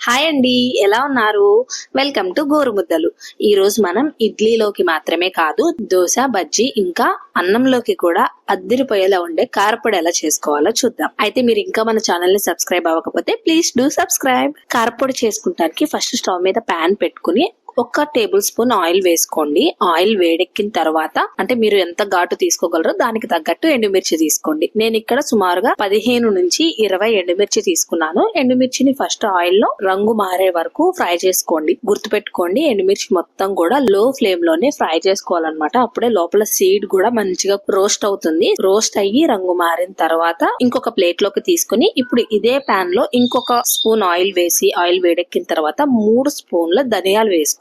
Hi అండి, ఎలా ఉన్నారు? Welcome to Gorumuddalu. ఈ రోజు మనం ఇడ్లీలోకి మాత్రమే కాదు, దోశ, బజ్జీ ఇంకా అన్నంలోకి కూడా అద్దిరిపోయేలా ఉండే కారపొడి ఎలా చేసుకోవాలో చూద్దాం. అయితే మీరు ఇంకా మన ఛానల్ ని సబ్స్క్రైబ్ అవ్వకపోతే ప్లీజ్ డూ సబ్స్క్రైబ్. కారపొడి చేసుకుంటానికి ఫస్ట్ స్టవ్ మీద ప్యాన్ పెట్టుకుని 1 టేబుల్ స్పూన్ ఆయిల్ వేసుకోండి. ఆయిల్ వేడెక్కిన తర్వాత అంటే మీరు ఎంత ఘాటు తీసుకోగలరో దానికి తగ్గట్టు ఎండుమిర్చి తీసుకోండి. నేను ఇక్కడ సుమారుగా 15 నుంచి 20 ఎండుమిర్చి తీసుకున్నాను. ఎండుమిర్చిని ఫస్ట్ ఆయిల్ లో రంగు మారే వరకు ఫ్రై చేసుకోండి. గుర్తుపెట్టుకోండి, ఎండుమిర్చి మొత్తం కూడా లో ఫ్లేమ్ లోనే ఫ్రై చేసుకోవాలన్నమాట. అప్పుడే లోపల సీడ్ కూడా మంచిగా రోస్ట్ అవుతుంది. రోస్ట్ అయ్యి రంగు మారిన తర్వాత ఇంకొక ప్లేట్ లోకి తీసుకుని ఇప్పుడు ఇదే పాన్ లో ఇంకొక స్పూన్ ఆయిల్ వేసి ఆయిల్ వేడెక్కిన తర్వాత 3 స్పూన్ల ధనియాలు వేసుకోండి.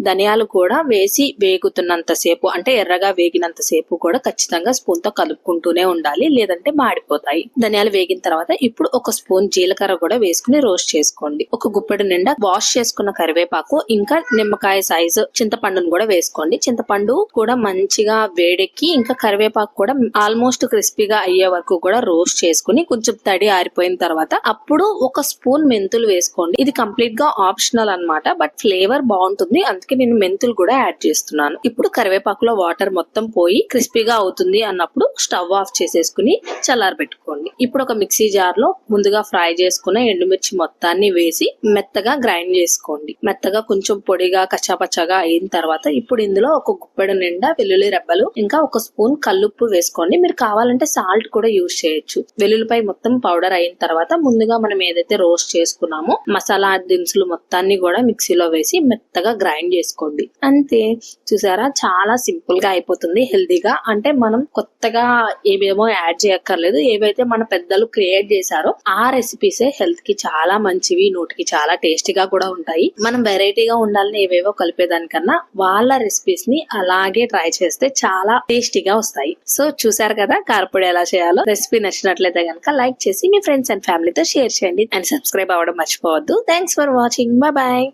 ధనియాలు కూడా వేసి వేగుతున్నంత సేపు అంటే ఎర్రగా వేగినంత సేపు కూడా ఖచ్చితంగా స్పూన్ తో కలుపుకుంటూనే ఉండాలి, లేదంటే మాడిపోతాయి. ధనియాలు వేగిన తర్వాత ఇప్పుడు 1 స్పూన్ జీలకర్ర కూడా వేసుకుని రోస్ట్ చేసుకోండి. 1 గుప్పెడు నిండా వాష్ చేసుకున్న కరివేపాకు ఇంకా నిమ్మకాయ సైజు చింతపండును కూడా వేసుకోండి. చింతపండు కూడా మంచిగా వేడెక్కి ఇంకా కరివేపాకు కూడా ఆల్మోస్ట్ క్రిస్పీగా అయ్యే వరకు కూడా రోస్ట్ చేసుకుని కొంచెం తడి ఆరిపోయిన తర్వాత అప్పుడు 1 స్పూన్ మెంతులు వేసుకోండి. ఇది కంప్లీట్ గా ఆప్షనల్ అన్నమాట, బట్ ఫ్లేవర్ బాగుంటుంది, అందుకే నేను మెంతులు కూడా యాడ్ చేస్తున్నాను. ఇప్పుడు కరివేపాకులో వాటర్ మొత్తం పోయి క్రిస్పీగా అవుతుంది అన్నప్పుడు స్టవ్ ఆఫ్ చేసేసుకుని చల్లారబెట్టుకోండి. ఇప్పుడు ఒక మిక్సీ జార్ లో ముందుగా ఫ్రై చేసుకున్న ఎండుమిర్చి మొత్తాన్ని వేసి మెత్తగా గ్రైండ్ చేసుకోండి. మెత్తగా కొంచెం పొడిగా కచ్చాపచ్చాగా అయిన తర్వాత ఇప్పుడు ఇందులో 1 గుప్పెడు నిండా వెల్లుల్లి రెబ్బలు ఇంకా 1 స్పూన్ కల్లుప్పు వేసుకోండి. మీరు కావాలంటే సాల్ట్ కూడా యూజ్ చేయొచ్చు. వెల్లుల్లిపై మొత్తం పౌడర్ అయిన తర్వాత ముందుగా మనం ఏదైతే రోస్ట్ చేసుకున్నామో మసాలా దినుసులు మొత్తాన్ని కూడా మిక్సీలో వేసి మెత్తగా గ్రైండ్ చేసుకోండి. అంతే, చూసారా, చాలా సింపుల్ గా అయిపోతుంది, హెల్దీగా. అంటే మనం కొత్తగా ఏవేమో యాడ్ చేయక్కర్లేదు. ఏవైతే మన పెద్దలు క్రియేట్ చేశారో ఆ రెసిపీసే హెల్త్ కి చాలా మంచివి, నోటికి చాలా టేస్టీగా కూడా ఉంటాయి. మనం వెరైటీగా ఉండాలని ఏవేవో కలిపేదానికన్నా వాళ్ళ రెసిపీస్ ని అలాగే ట్రై చేస్తే చాలా టేస్టీగా వస్తాయి. సో చూసారు కదా కారపొడి ఎలా చేయాలో. రెసిపీ నచ్చినట్లయితే కనుక లైక్ చేసి మీ ఫ్రెండ్స్ అండ్ ఫ్యామిలీతో షేర్ చేయండి అండ్ సబ్స్క్రైబ్ అవ్వడం మర్చిపోవద్దు. Thanks for watching. Bye bye.